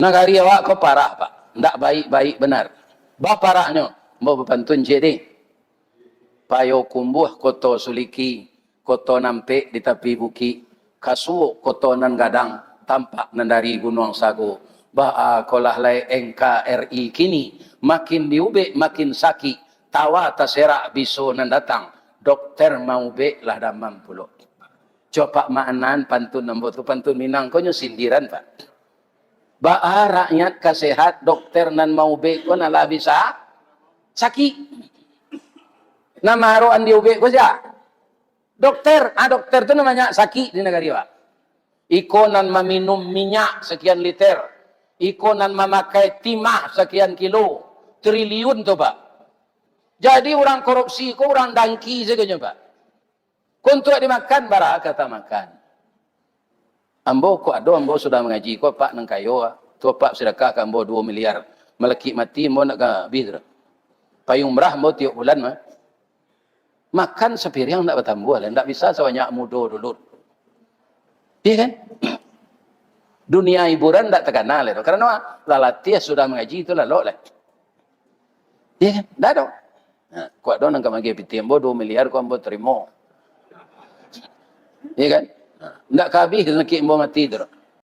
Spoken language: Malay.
Nagari awak ko parah pak, ndak baik-baik benar. Bah parahnya, mau berpantun jadi. Payo kumbuh koto suliki, koto nampe di tepi buki, kasuo koto nan gadang, tampak nan dari gunung sago. Bah kolah lai NKRI kini, makin diube makin sakit, tawa taserak biso nan datang, dokter mau be lah damam pulo. Coba maanan pantun nambo tu pantun Minang konyo sindiran pak. Ba rakyat kasehat dokter nan mau be ko nala bisa sakit. Nama roan diube ko siya. Dokter, dokter tu namanya sakit di negara. Iko nan meminum minyak sekian liter. Iko nan memakai timah sekian kilo. Triliun tu pak. Jadi orang korupsi ko orang dangki saja pak. Untuk dimakan bara kata makan. Ambo ko ado ambo sudah mengaji ko pak nang kayo tu pak sedekah kan ambo 2 miliar. Meleki mati ambo nak habis. Payung merah ambo tiap bulan mah. Makan sepiring tak bertambah lah. Tak bisa sebanyak mudo dulu. Iya kan? Dunia hiburan tak terkenal lah. Karena latih sudah mengaji itu lalu lah. Iya kan? Tak ada. Nah, kuat dong nak magi piti ambo 2 miliar ko ambo terima. Iya kan? Tak habis nak ambo mati tu.